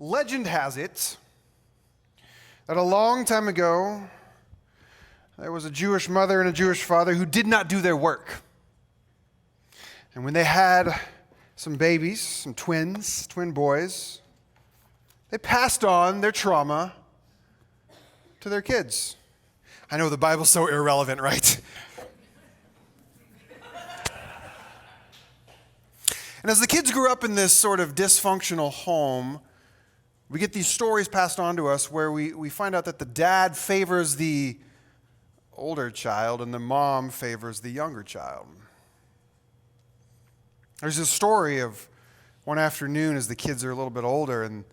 Legend has it that a long time ago, there was a Jewish mother and a Jewish father who did not do their work. And when they had some babies, some twin boys, they passed on their trauma to their kids. I know the Bible's so irrelevant, right? And as the kids grew up in this sort of dysfunctional home, we get these stories passed on to us where we find out that the dad favors the older child and the mom favors the younger child. There's a story of one afternoon as the kids are a little bit older and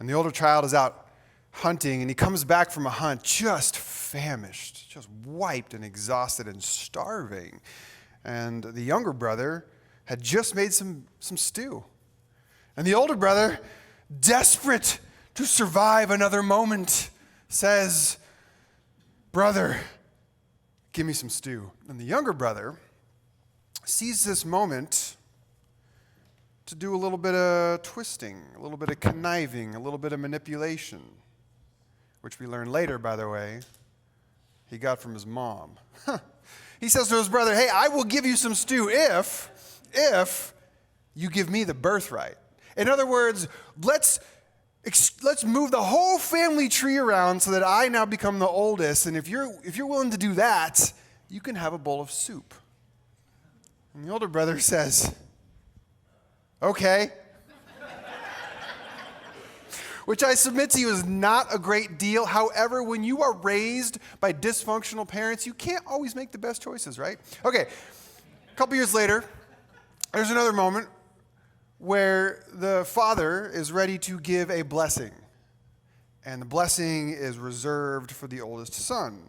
the older child is out hunting and he comes back from a hunt just famished, just wiped and exhausted and starving. And the younger brother had just made some stew. And the older brother, desperate to survive another moment, says, "Brother, give me some stew." And the younger brother sees this moment to do a little bit of twisting, a little bit of conniving, a little bit of manipulation, which we learn later, by the way, he got from his mom. He says to his brother, "Hey, I will give you some stew if you give me the birthright." In other words, let's move the whole family tree around so that I now become the oldest, and if you're willing to do that, you can have a bowl of soup. And the older brother says, "Okay." Which I submit to you is not a great deal. However, when you are raised by dysfunctional parents, you can't always make the best choices, right? Okay, a couple years later, there's another moment where the father is ready to give a blessing. And the blessing is reserved for the oldest son,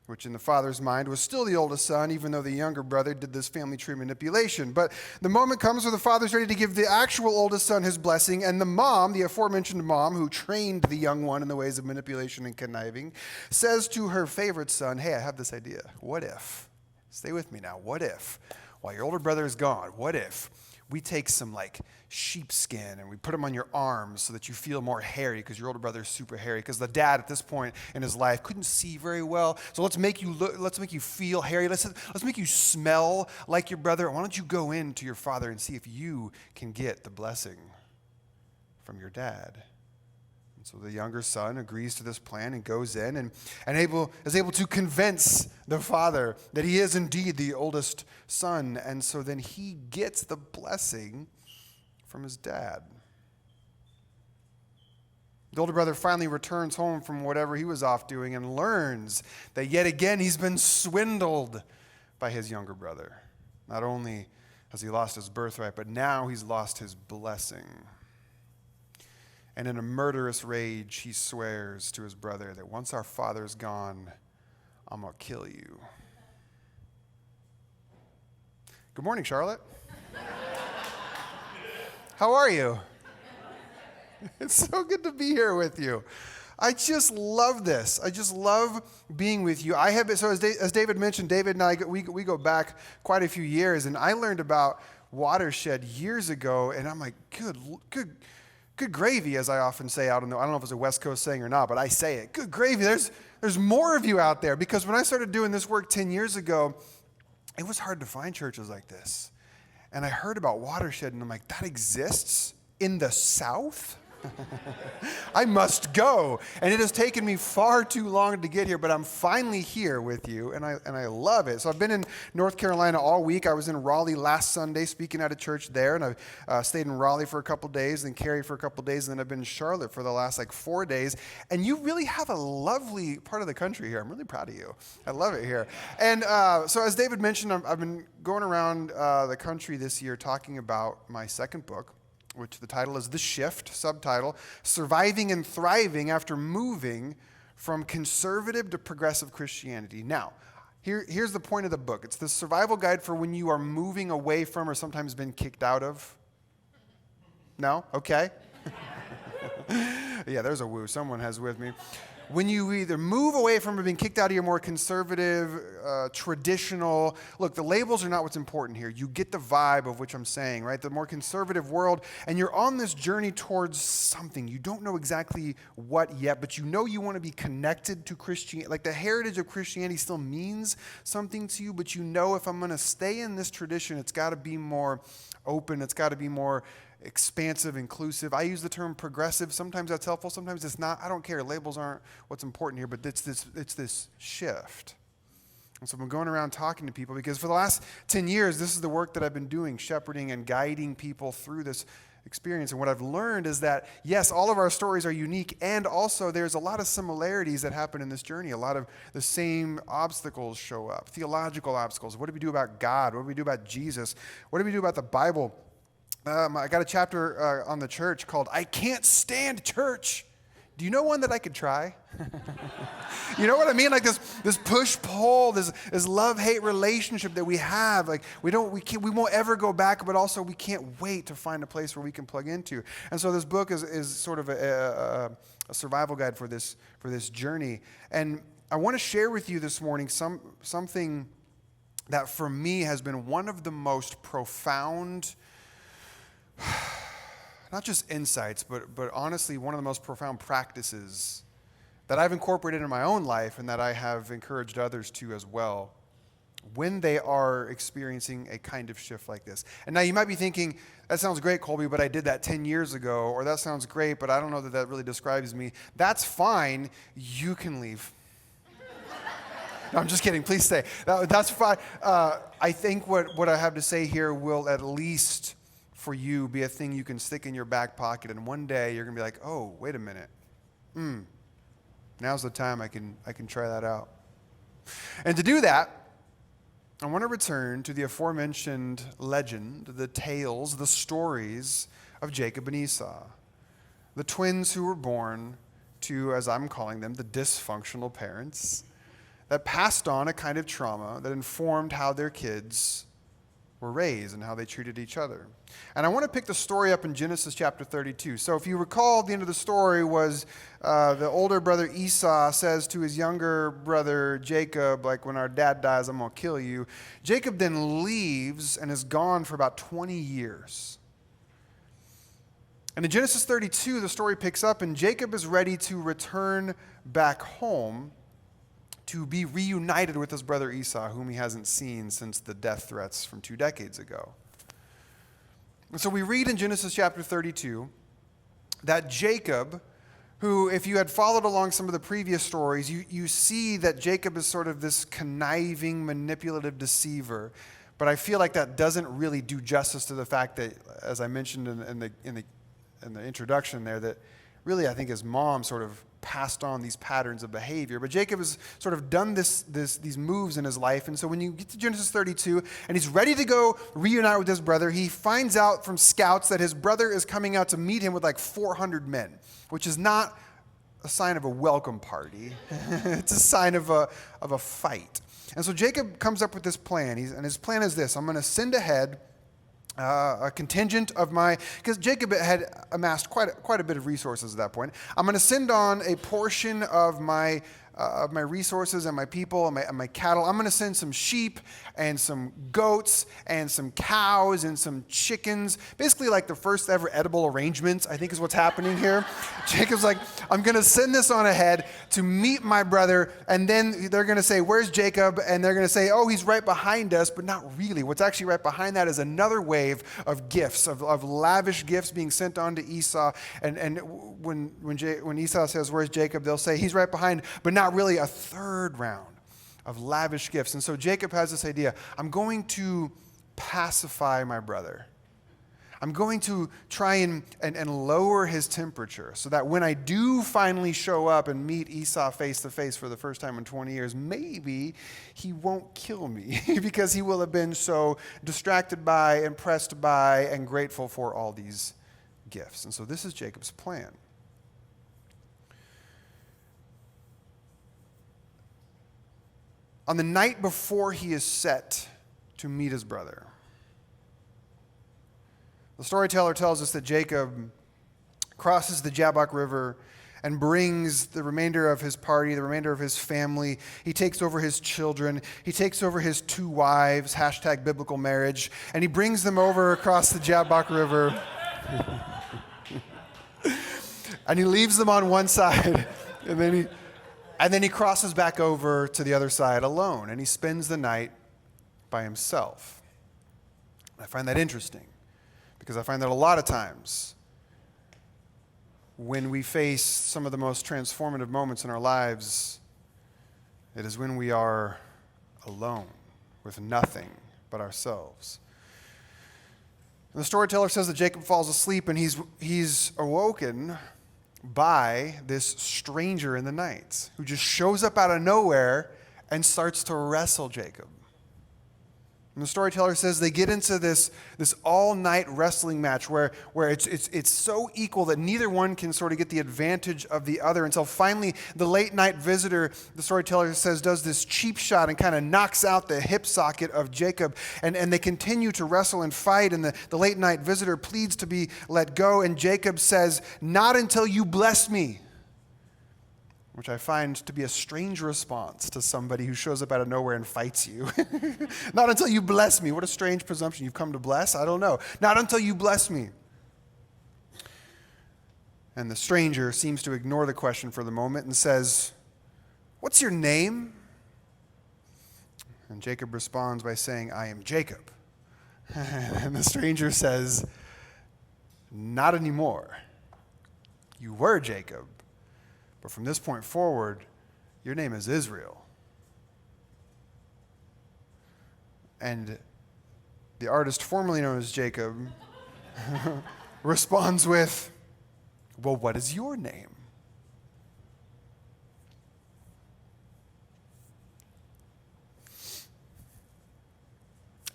which in the father's mind was still the oldest son, even though the younger brother did this family tree manipulation. But the moment comes where the father's ready to give the actual oldest son his blessing, and the mom, the aforementioned mom, who trained the young one in the ways of manipulation and conniving, says to her favorite son, "Hey, I have this idea. What if, stay with me now, what if, while your older brother is gone, what if we take some sheepskin and we put them on your arms so that you feel more hairy because your older brother is super hairy because the dad at this point in his life couldn't see very well. So let's make you feel hairy. Let's make you smell like your brother. Why don't you go in to your father and see if you can get the blessing from your dad?" And so the younger son agrees to this plan and goes in and is able to convince the father that he is indeed the oldest son. And so then he gets the blessing from his dad. The older brother finally returns home from whatever he was off doing and learns that yet again he's been swindled by his younger brother. Not only has he lost his birthright, but now he's lost his blessing. And in a murderous rage, he swears to his brother that once our father's gone, I'm going to kill you. Good morning, Charlotte. How are you? It's so good to be here with you. I just love this. I just love being with you. As David mentioned, David and I, we go back quite a few years, and I learned about Watershed years ago, and I'm like, good gravy, as I often say out I don't know if it's a West Coast saying or not, but I say it. Good gravy. There's more of you out there, because when I started doing this work 10 years ago, it was hard to find churches like this. And I heard about Watershed, and I'm like, that exists in the South? I must go. And it has taken me far too long to get here, but I'm finally here with you, and I love it. So I've been in North Carolina all week. I was in Raleigh last Sunday speaking at a church there, and I've stayed in Raleigh for a couple days, then Cary for a couple days, and then I've been in Charlotte for the last 4 days. And you really have a lovely part of the country here. I'm really proud of you. I love it here. And so as David mentioned, I've been going around the country this year talking about my second book, which the title is The Shift, subtitle, Surviving and Thriving After Moving from Conservative to Progressive Christianity. Now, here's the point of the book. It's the survival guide for when you are moving away from or sometimes been kicked out of. No? Okay. Yeah, there's a woo. Someone has with me. when you either move away from being kicked out of your more conservative, traditional, look, the labels are not what's important here. You get the vibe of which I'm saying, right? The more conservative world, and you're on this journey towards something. You don't know exactly what yet, but you know you want to be connected to Christianity. Like the heritage of Christianity still means something to you, but you know if I'm going to stay in this tradition, it's got to be more open. It's got to be more expansive, inclusive. I use the term progressive. Sometimes that's helpful. Sometimes it's not. I don't care. Labels aren't what's important here, but it's this shift. And so I'm going around talking to people because for the last 10 years, this is the work that I've been doing, shepherding and guiding people through this experience. And what I've learned is that, yes, all of our stories are unique, and also there's a lot of similarities that happen in this journey. A lot of the same obstacles show up, theological obstacles. What do we do about God? What do we do about Jesus? What do we do about the Bible? I got a chapter on the church called I Can't Stand Church. Do you know one that I could try? You know what I mean? Like this push-pull, this love-hate relationship that we have. Like we won't ever go back, but also we can't wait to find a place where we can plug into. And so this book is sort of a survival guide for this journey. And I want to share with you this morning something that for me has been one of the most profound, not just insights, but honestly, one of the most profound practices that I've incorporated in my own life and that I have encouraged others to as well when they are experiencing a kind of shift like this. And now you might be thinking, that sounds great, Colby, but I did that 10 years ago, or that sounds great, but I don't know that really describes me. That's fine. You can leave. No, I'm just kidding. Please stay. That's fine. I think what I have to say here will at least for you be a thing you can stick in your back pocket, and one day you're going to be like, oh, wait a minute. Now's the time I can try that out. And to do that, I want to return to the aforementioned legend, the tales, the stories of Jacob and Esau, the twins who were born to, as I'm calling them, the dysfunctional parents that passed on a kind of trauma that informed how their kids were raised and how they treated each other. And I want to pick the story up in Genesis chapter 32. So if you recall, the end of the story was the older brother Esau says to his younger brother Jacob, like, when our dad dies, I'm going to kill you. Jacob then leaves and is gone for about 20 years. And in Genesis 32, the story picks up, and Jacob is ready to return back home to be reunited with his brother Esau, whom he hasn't seen since the death threats from 2 decades ago. And so we read in Genesis chapter 32 that Jacob, who, if you had followed along some of the previous stories, you see that Jacob is sort of this conniving, manipulative deceiver. But I feel like that doesn't really do justice to the fact that, as I mentioned in the introduction there, that really I think his mom sort of passed on these patterns of behavior. But Jacob has sort of done these moves in his life. And so when you get to Genesis 32 and he's ready to go reunite with his brother, he finds out from scouts that his brother is coming out to meet him with like 400 men, which is not a sign of a welcome party. It's a sign of a fight. And so Jacob comes up with this plan. And his plan is this: I'm going to send ahead a contingent of because Jacob had amassed quite a bit of resources at that point. I'm going to send on a portion of my resources and my people and my cattle. I'm going to send some sheep and some goats and some cows and some chickens. Basically like the first ever edible arrangements, I think, is what's happening here. Jacob's like, I'm going to send this on ahead to meet my brother, and then they're going to say, where's Jacob? And they're going to say, oh, he's right behind us, but not really. What's actually right behind that is another wave of gifts, of lavish gifts being sent on to Esau. And when Esau says, where's Jacob? They'll say, he's right behind, but not really, a third round of lavish gifts. And so Jacob has this idea: I'm going to pacify my brother. I'm going to try and lower his temperature so that when I do finally show up and meet Esau face to face for the first time in 20 years, maybe he won't kill me because he will have been so distracted by, impressed by, and grateful for all these gifts. And so this is Jacob's plan. On the night before he is set to meet his brother, the storyteller tells us that Jacob crosses the Jabbok River and brings the remainder of his party, the remainder of his family. He takes over his children. He takes over his 2 wives, hashtag biblical marriage, and he brings them over across the Jabbok River. And he leaves them on one side, and then he crosses back over to the other side alone, and he spends the night by himself. I find that interesting, because I find that a lot of times when we face some of the most transformative moments in our lives, it is when we are alone with nothing but ourselves. And the storyteller says that Jacob falls asleep, and he's awoken by this stranger in the night who just shows up out of nowhere and starts to wrestle Jacob. And the storyteller says they get into this all-night wrestling match where it's so equal that neither one can sort of get the advantage of the other until finally the late-night visitor, the storyteller says, does this cheap shot and kind of knocks out the hip socket of Jacob. And they continue to wrestle and fight, and the late-night visitor pleads to be let go, and Jacob says, "Not until you bless me," which I find to be a strange response to somebody who shows up out of nowhere and fights you. Not until you bless me. What a strange presumption. You've come to bless? I don't know. Not until you bless me. And the stranger seems to ignore the question for the moment and says, "What's your name?" And Jacob responds by saying, "I am Jacob." And the stranger says, "Not anymore. You were Jacob. But from this point forward, your name is Israel." And the artist formerly known as Jacob responds with, "Well, what is your name?"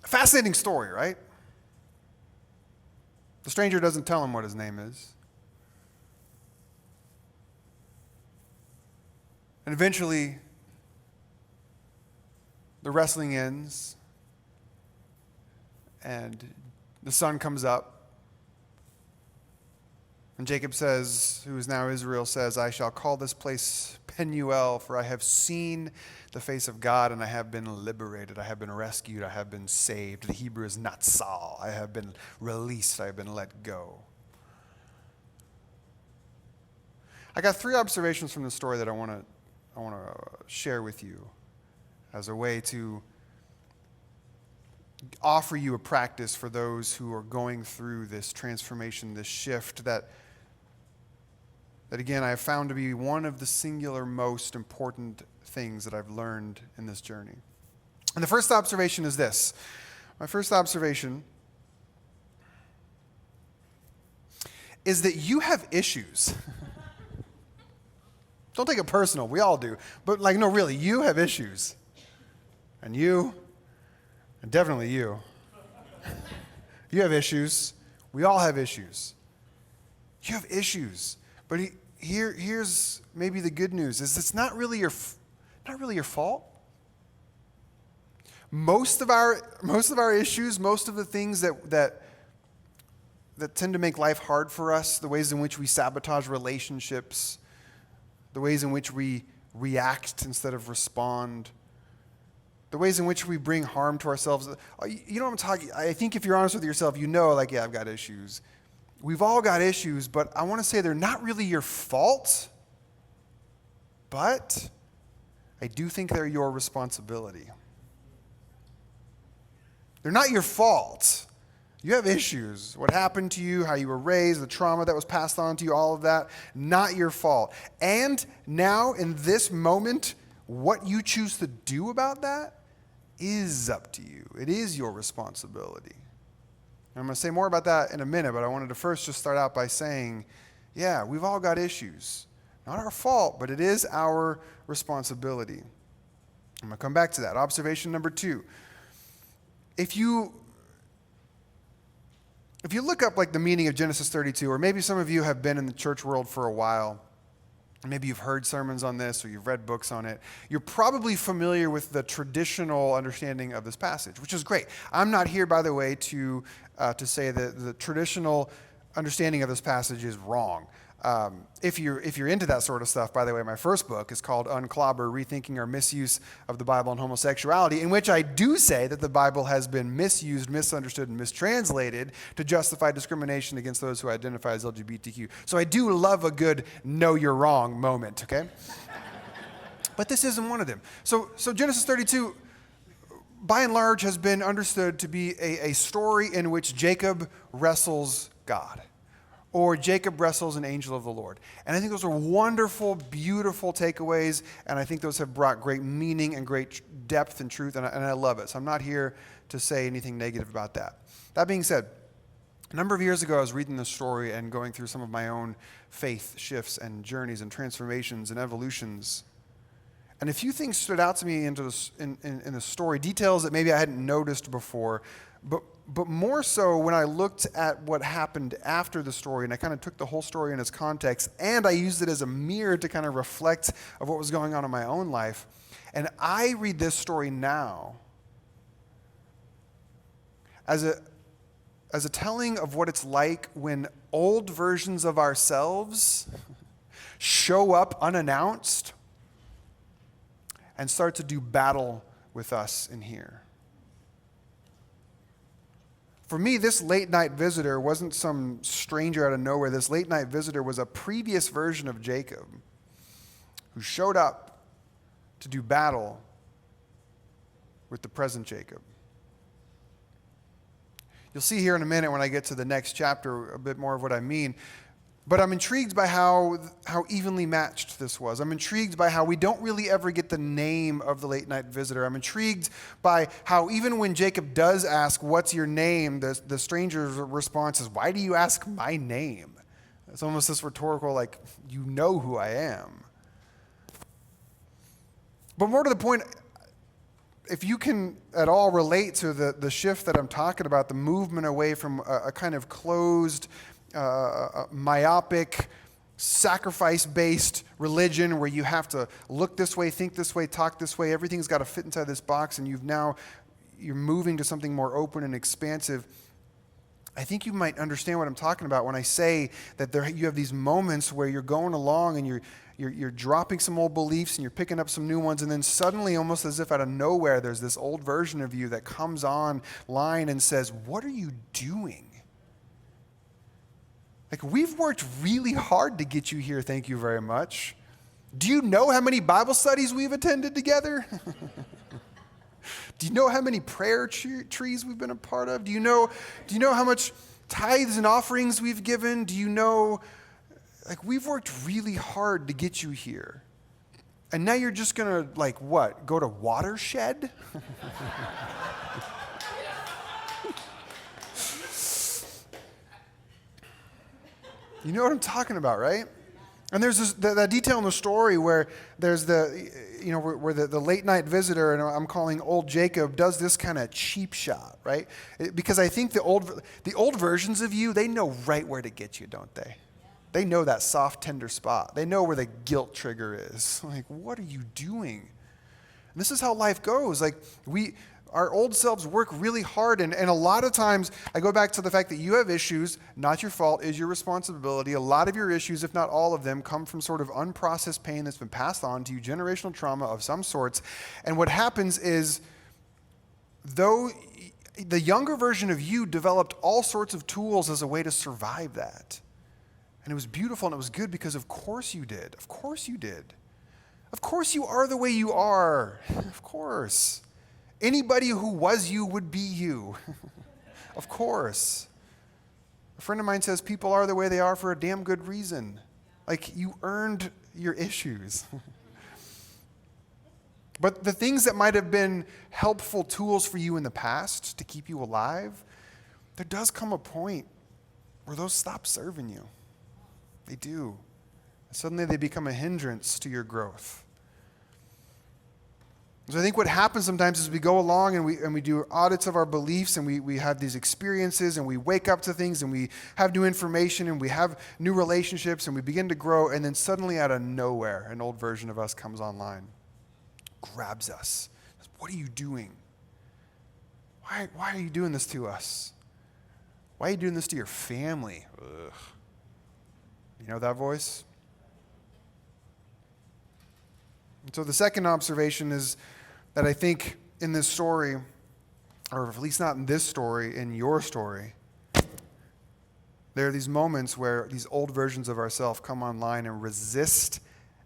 Fascinating story, right? The stranger doesn't tell him what his name is. And eventually, the wrestling ends, and the sun comes up. And Jacob says, who is now Israel, says, "I shall call this place Penuel, for I have seen the face of God, and I have been liberated. I have been rescued. I have been saved." The Hebrew is natsal. I have been released. I have been let go. I got 3 observations from the story that I want to share with you as a way to offer you a practice for those who are going through this transformation, this shift that again, I have found to be one of the singular most important things that I've learned in this journey. And the first observation is this. My first observation is that you have issues. Don't take it personal. We all do. But no, really, you have issues. And you, and definitely you. You have issues. We all have issues. You have issues. But here's maybe the good news, is it's not really your fault. Most of our issues, most of the things that tend to make life hard for us, the ways in which we sabotage relationships, the ways in which we react instead of respond, the ways in which we bring harm to ourselves. You know what I'm talking? I think if you're honest with yourself, yeah, I've got issues. We've all got issues, but I want to say they're not really your fault, but I do think they're your responsibility. They're not your fault. You have issues. What happened to you, how you were raised, the trauma that was passed on to you, all of that, not your fault. And now, in this moment, what you choose to do about that is up to you. It is your responsibility. And I'm going to say more about that in a minute, but I wanted to first just start out by saying, yeah, we've all got issues. Not our fault, but it is our responsibility. I'm going to come back to that. Observation number 2. If you look up the meaning of Genesis 32, or maybe some of you have been in the church world for a while, maybe you've heard sermons on this or you've read books on it, you're probably familiar with the traditional understanding of this passage, which is great. I'm not here, by the way, to say that the traditional understanding of this passage is wrong. If you're into that sort of stuff, by the way, my first book is called Unclobber, Rethinking Our Misuse of the Bible and Homosexuality, in which I do say that the Bible has been misused, misunderstood, and mistranslated to justify discrimination against those who identify as LGBTQ. So I do love a good "no, you're wrong" moment, okay? But this isn't one of them. So Genesis 32, by and large, has been understood to be a story in which Jacob wrestles God, or Jacob wrestles an angel of the Lord. And I think those are wonderful, beautiful takeaways, and I think those have brought great meaning and great depth and truth, and I love it. So I'm not here to say anything negative about that. That being said, a number of years ago, I was reading this story and going through some of my own faith shifts and journeys and transformations and evolutions. And a few things stood out to me in the story, details that maybe I hadn't noticed before, but more so when I looked at what happened after the story, and I kind of took the whole story in its context, and I used it as a mirror to kind of reflect of what was going on in my own life. And I read this story now as a telling of what it's like when old versions of ourselves show up unannounced and start to do battle with us in here. For me, this late night visitor wasn't some stranger out of nowhere. This late night visitor was a previous version of Jacob who showed up to do battle with the present Jacob. You'll see here in a minute when I get to the next chapter a bit more of what I mean. But I'm intrigued by how evenly matched this was. I'm intrigued by how we don't really ever get the name of the late night visitor. I'm intrigued by how even when Jacob does ask, "What's your name?" the stranger's response is, "Why do you ask my name?" It's almost this rhetorical, like, you know who I am. But more to the point, if you can at all relate to the shift that I'm talking about, the movement away from a kind of closed, myopic, sacrifice-based religion where you have to look this way, think this way, talk this way, everything's got to fit inside this box, and you're moving to something more open and expansive. I think you might understand what I'm talking about when I say that you have these moments where you're going along and you're dropping some old beliefs and you're picking up some new ones, and then suddenly, almost as if out of nowhere, there's this old version of you that comes online and says, "What are you doing? Like, we've worked really hard to get you here, thank you very much. Do you know how many Bible studies we've attended together? Do you know how many prayer trees we've been a part of? Do you know how much tithes and offerings we've given? Do you know, like, we've worked really hard to get you here. And now you're just going to, like, what, go to Watershed?" You know what I'm talking about, right? And there's that detail in the story where there's where the late night visitor, and I'm calling old Jacob, does this kind of cheap shot, right? Because I think the old versions of you, they know right where to get you, don't they? They know that soft, tender spot. They know where the guilt trigger is. Like, what are you doing? And this is how life goes. Like, our old selves work really hard, and a lot of times, I go back to the fact that you have issues, not your fault, is your responsibility. A lot of your issues, if not all of them, come from sort of unprocessed pain that's been passed on to you, generational trauma of some sorts. And what happens is, though the younger version of you developed all sorts of tools as a way to survive that. And it was beautiful and it was good because of course you did. Of course you did. Of course you are the way you are. Of course. Anybody who was you would be you. Of course. A friend of mine says people are the way they are for a damn good reason. Like, you earned your issues. But the things that might have been helpful tools for you in the past to keep you alive, there does come a point where those stop serving you. They do. Suddenly they become a hindrance to your growth. So I think what happens sometimes is we go along and we do audits of our beliefs, and we have these experiences, and we wake up to things, and we have new information, and we have new relationships, and we begin to grow, and then suddenly out of nowhere, an old version of us comes online, grabs us. What are you doing? Why are you doing this to us? Why are you doing this to your family? Ugh. You know that voice? And so the second observation is that I think in this story, or at least not in this story, in your story, there are these moments where these old versions of ourselves come online and resist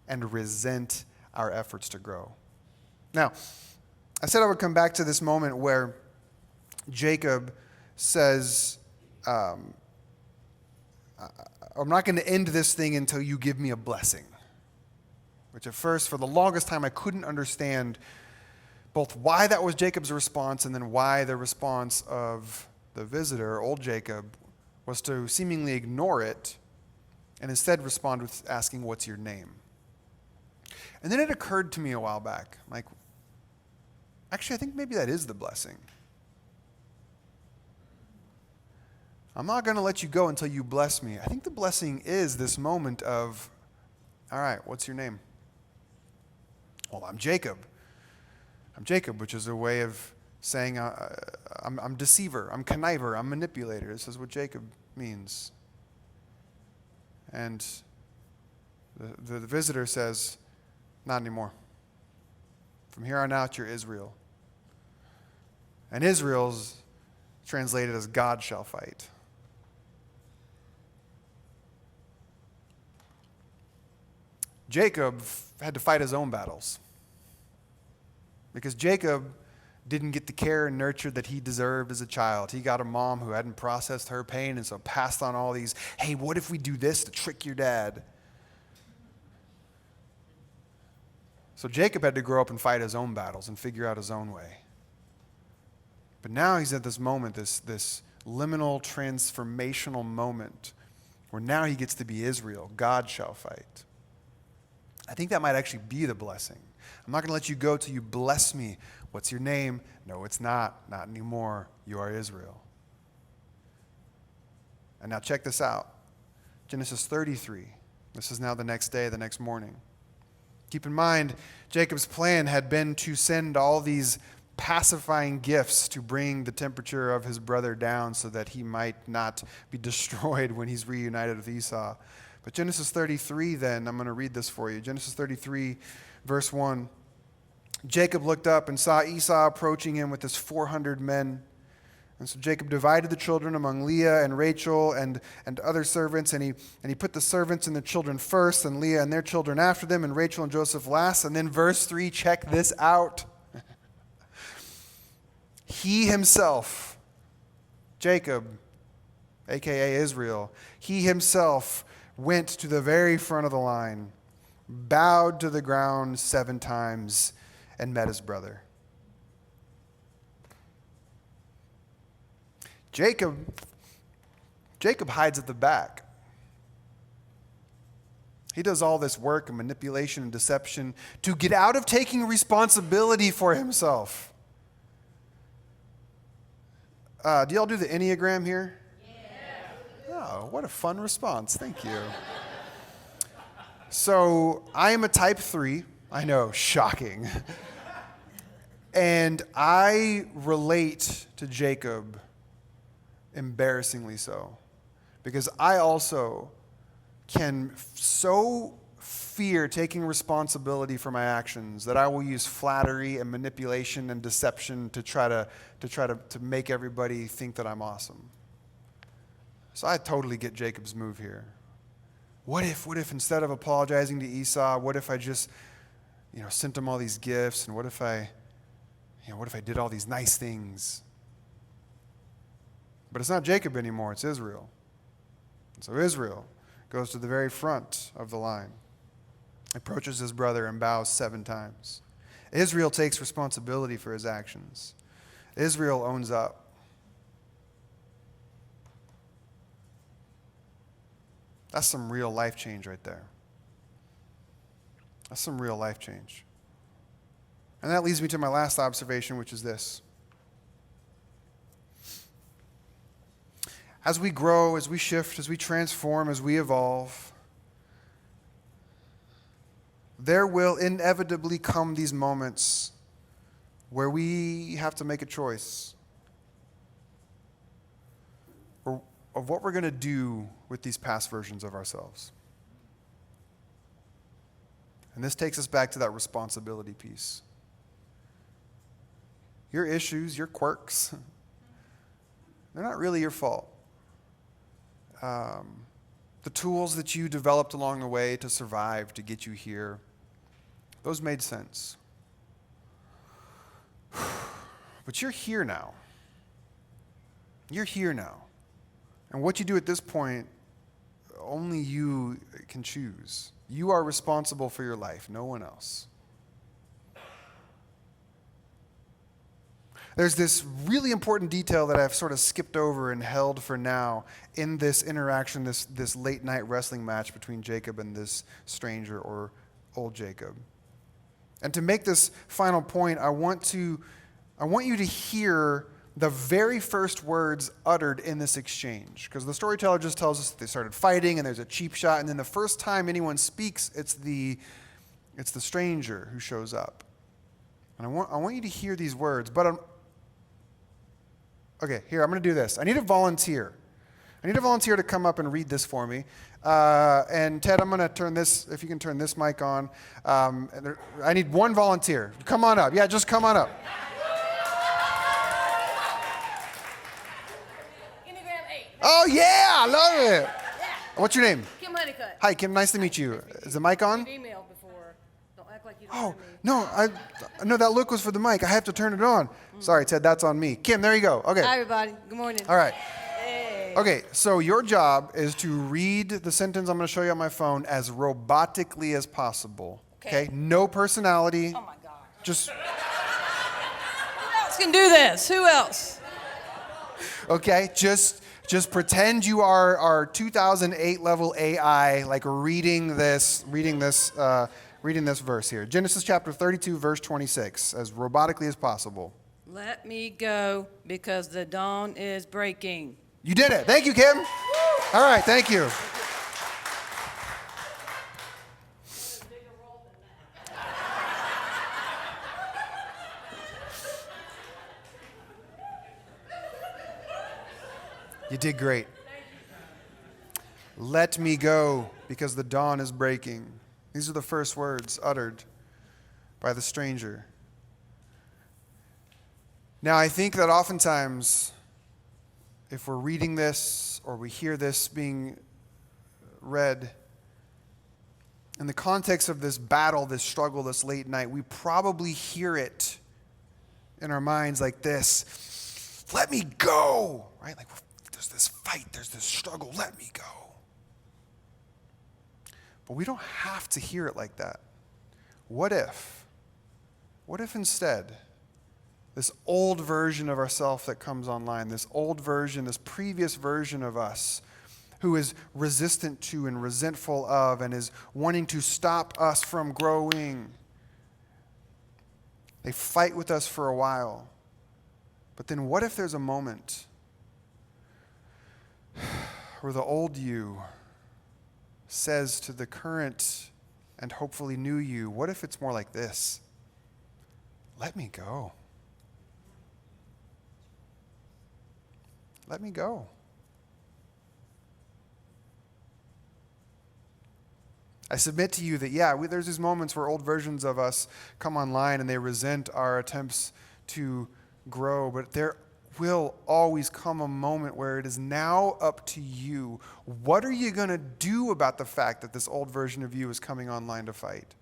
and resent our efforts to grow. Now, I said I would come back to this moment where Jacob says, I'm not going to end this thing until you give me a blessing. Which at first, for the longest time, I couldn't understand both why that was Jacob's response and then why the response of the visitor, old Jacob, was to seemingly ignore it and instead respond with asking, what's your name? And then it occurred to me a while back, like, actually, I think maybe that is the blessing. I'm not going to let you go until you bless me. I think the blessing is this moment of, all right, what's your name? Well, I'm Jacob. I'm Jacob, which is a way of saying I'm deceiver, I'm conniver, I'm manipulator. This is what Jacob means. And the visitor says, not anymore. From here on out, you're Israel. And Israel's translated as God shall fight. Jacob had to fight his own battles. Because Jacob didn't get the care and nurture that he deserved as a child. He got a mom who hadn't processed her pain and so passed on all these, hey, what if we do this to trick your dad? So Jacob had to grow up and fight his own battles and figure out his own way. But now he's at this moment, this liminal, transformational moment where now he gets to be Israel. God shall fight. I think that might actually be the blessing. I'm not going to let you go till you bless me. What's your name? No, it's not. Not anymore. You are Israel. And now check this out. Genesis 33. This is now the next day, the next morning. Keep in mind, Jacob's plan had been to send all these pacifying gifts to bring the temperature of his brother down so that he might not be destroyed when he's reunited with Esau. But Genesis 33 then, I'm going to read this for you. Genesis 33, verse 1. Jacob looked up and saw Esau approaching him with his 400 men. And so Jacob divided the children among Leah and Rachel and other servants, and he put the servants and the children first, and Leah and their children after them, and Rachel and Joseph last. And then verse 3, check this out. He himself, Jacob, a.k.a. Israel, he himself went to the very front of the line, bowed to the ground 7 times, and met his brother. Jacob hides at the back. He does all this work and manipulation and deception to get out of taking responsibility for himself. Do y'all do the Enneagram here? Yeah. Oh, what a fun response. Thank you. So I am a type 3. I know, shocking. And I relate to Jacob embarrassingly so. Because I also can so fear taking responsibility for my actions that I will use flattery and manipulation and deception to try to make everybody think that I'm awesome. So I totally get Jacob's move here. What if instead of apologizing to Esau, what if I just, sent him all these gifts, and what if I did all these nice things? But it's not Jacob anymore, it's Israel. And so Israel goes to the very front of the line, approaches his brother and bows 7 times. Israel takes responsibility for his actions. Israel owns up. That's some real life change right there. That's some real life change. And that leads me to my last observation, which is this. As we grow, as we shift, as we transform, as we evolve, there will inevitably come these moments where we have to make a choice. of what we're going to do with these past versions of ourselves. And this takes us back to that responsibility piece. Your issues, your quirks, they're not really your fault. The tools that you developed along the way to survive, to get you here, those made sense. But you're here now. You're here now. And what you do at this point, only you can choose. You are responsible for your life, no one else. There's this really important detail that I've sort of skipped over and held for now in this interaction, this late night wrestling match between Jacob and this stranger, or old Jacob. And to make this final point, I want you to hear the very first words uttered in this exchange. Because the storyteller just tells us that they started fighting and there's a cheap shot, and then the first time anyone speaks, it's the stranger who shows up. And I want you to hear these words, but okay, here, I'm going to do this. I need a volunteer. To come up and read this for me. And Ted, I'm going to turn this, if you can turn this mic on. I need one volunteer. Come on up. Yeah, just come on up. Oh, yeah, I love it. Yeah. What's your name? Kim Honeycutt. Hi, Kim, nice to meet you. Is the mic on? You've emailed before. Don't act like you don't Oh, know me. no, that look was for the mic. I have to turn it on. Sorry, Ted, that's on me. Kim, there you go. Okay. Hi, everybody. Good morning. All right. Hey. Okay, so your job is to read the sentence I'm going to show you on my phone as robotically as possible. Okay? No personality. Oh, my God. Just, Who else can do this? Who else? okay, just pretend you are our 2008 level AI, like reading this verse here. Genesis chapter 32, verse 26, as robotically as possible. Let me go because the dawn is breaking. You did it. Thank you, Kim. All right, thank you. You did great. Let me go because the dawn is breaking. These are the first words uttered by the stranger. Now, I think that oftentimes, if we're reading this or we hear this being read, in the context of this battle, this struggle, this late night, we probably hear it in our minds like this: let me go, right? Like, there's this fight, there's this struggle, let me go. But we don't have to hear it like that. What if instead, this old version of ourselves that comes online, this old version, this previous version of us, who is resistant to and resentful of and is wanting to stop us from growing, they fight with us for a while. But then what if there's a moment where the old you says to the current and hopefully new you, what if it's more like this? Let me go. Let me go. I submit to you that, there's these moments where old versions of us come online and they resent our attempts to grow, but there will always come a moment where it is now up to you. What are you going to do about the fact that this old version of you is coming online to fight?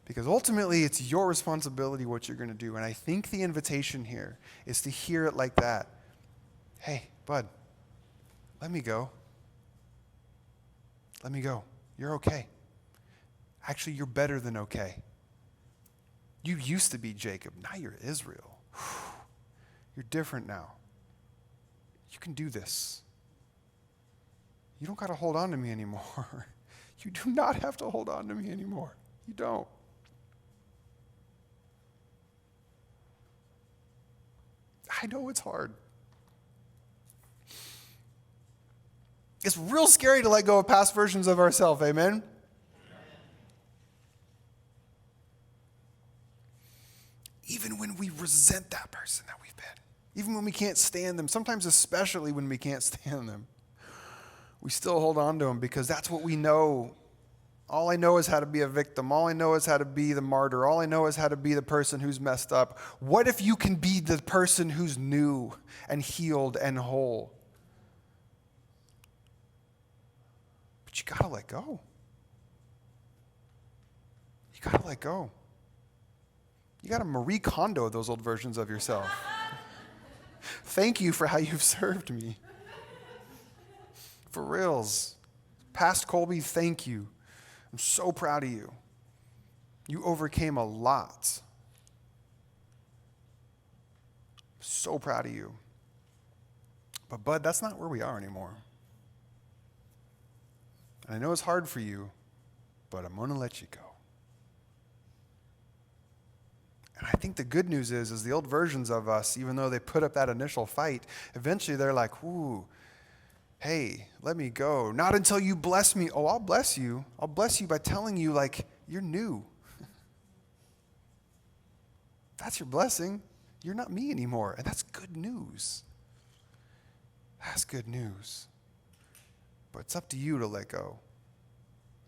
Because ultimately, it's your responsibility what you're going to do. And I think the invitation here is to hear it like that. Hey, bud, let me go. Let me go. You're okay. Actually, you're better than okay. You used to be Jacob. Now you're Israel. You're different now. You can do this. You don't got to hold on to me anymore. You do not have to hold on to me anymore. You don't. I know it's hard. It's real scary to let go of past versions of ourselves, amen? Even when we resent that person that we've been. even when we can't stand them, sometimes especially when we can't stand them, we still hold on to them because that's what we know. All I know is how to be a victim. All I know is how to be the martyr. All I know is how to be the person who's messed up. What if you can be the person who's new and healed and whole? But you gotta let go. You gotta let go. You gotta Marie Kondo those old versions of yourself. Thank you for how you've served me. For reals. Past Colby, thank you. I'm so proud of you. You overcame a lot. So proud of you. But Bud, that's not where we are anymore. And I know it's hard for you, but I'm going to let you go. And I think the good news is the old versions of us, even though they put up that initial fight, eventually they're like, ooh, hey, let me go. Not until you bless me. Oh, I'll bless you. I'll bless you by telling you, like, you're new. That's your blessing. You're not me anymore. And that's good news. That's good news. But it's up to you to let go.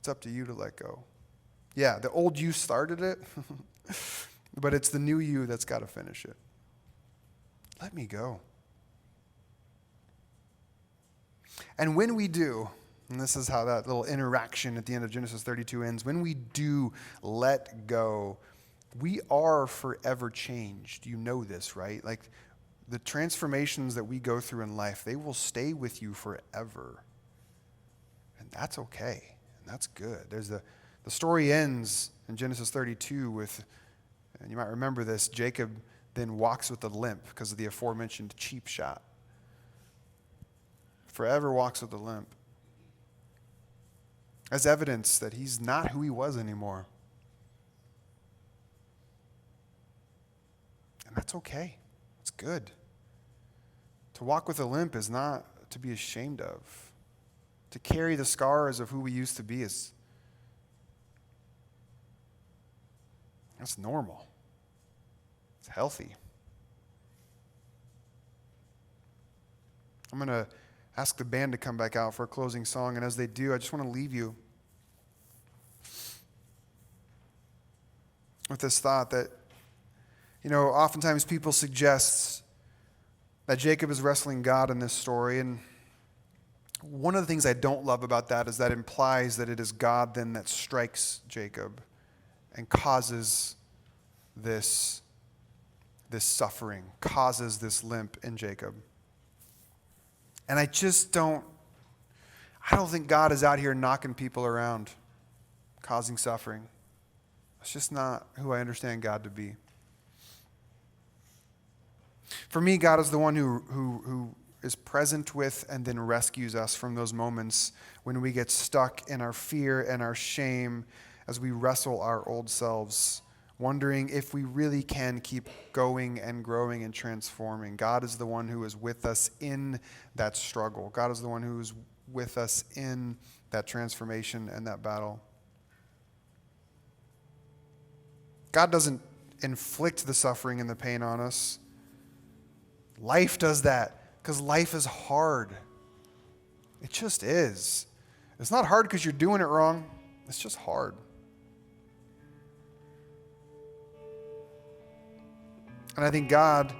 It's up to you to let go. Yeah, the old you started it, but it's the new you that's got to finish it. Let me go. And when we do, and this is how that little interaction at the end of Genesis 32 ends, when we do let go, we are forever changed. You know this, right? Like the transformations that we go through in life, they will stay with you forever. And that's okay. And that's good. There's the story ends in Genesis 32 with, and you might remember this, Jacob then walks with a limp because of the aforementioned cheap shot. Forever walks with a limp. As evidence that he's not who he was anymore. And that's okay. It's good. To walk with a limp is not to be ashamed of. To carry the scars of who we used to be that's normal. It's healthy. I'm going to ask the band to come back out for a closing song, and as they do, I just want to leave you with this thought that, oftentimes people suggest that Jacob is wrestling God in this story, and one of the things I don't love about that is that implies that it is God then that strikes Jacob and causes this suffering, causes this limp in Jacob. And I don't think God is out here knocking people around, causing suffering. That's just not who I understand God to be. For me, God is the one who is present with and then rescues us from those moments when we get stuck in our fear and our shame as we wrestle our old selves, wondering if we really can keep going and growing and transforming. God is the one who is with us in that struggle. God is the one who is with us in that transformation and that battle. God doesn't inflict the suffering and the pain on us. Life does that because life is hard. It just is. It's not hard because you're doing it wrong. It's just hard. And I think God,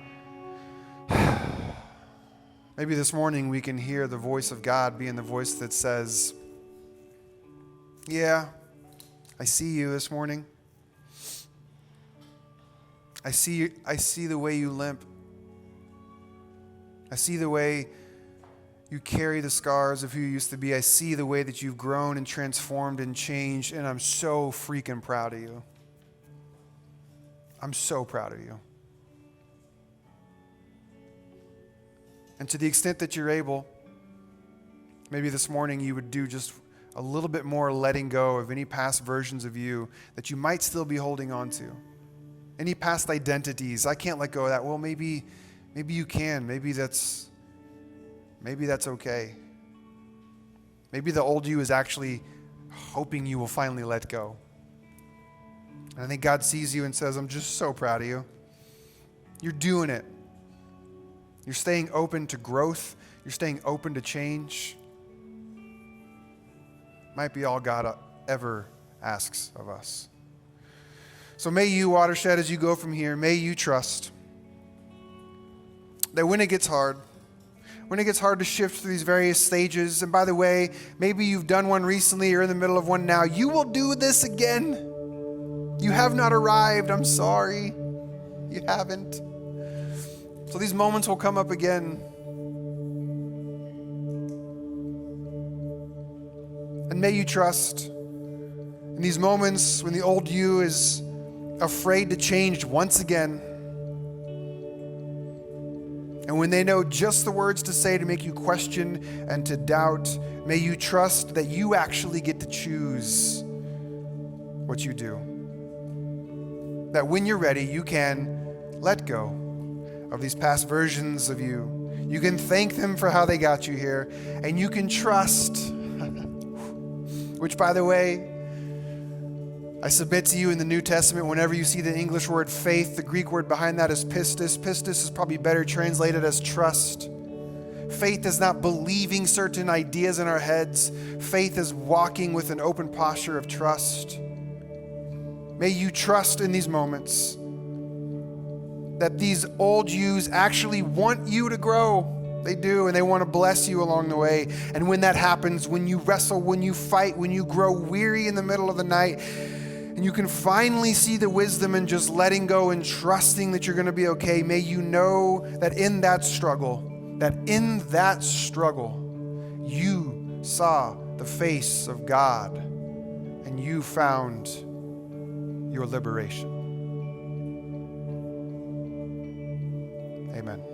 maybe this morning we can hear the voice of God being the voice that says, yeah, I see you this morning. I see the way you limp. I see the way you carry the scars of who you used to be. I see the way that you've grown and transformed and changed, and I'm so freaking proud of you. I'm so proud of you. And to the extent that you're able, maybe this morning you would do just a little bit more letting go of any past versions of you that you might still be holding on to. Any past identities. I can't let go of that. Well, maybe you can. Maybe that's okay. Maybe the old you is actually hoping you will finally let go. And I think God sees you and says, I'm just so proud of you. You're doing it. You're staying open to growth. You're staying open to change. Might be all God ever asks of us. So may you, Watershed, as you go from here, may you trust that when it gets hard to shift through these various stages, and by the way, maybe you've done one recently or in the middle of one now, you will do this again. You have not arrived. I'm sorry. You haven't. So these moments will come up again. And may you trust in these moments when the old you is afraid to change once again. And when they know just the words to say to make you question and to doubt, may you trust that you actually get to choose what you do. That when you're ready, you can let go of these past versions of you. You can thank them for how they got you here, and you can trust, which, by the way, I submit to you in the New Testament, whenever you see the English word faith, the Greek word behind that is pistis. Pistis is probably better translated as trust. Faith is not believing certain ideas in our heads. Faith is walking with an open posture of trust. May you trust in these moments that these old yous actually want you to grow. They do, and they want to bless you along the way. And when that happens, when you wrestle, when you fight, when you grow weary in the middle of the night, and you can finally see the wisdom in just letting go and trusting that you're going to be okay, may you know that in that struggle, you saw the face of God and you found your liberation. Amen.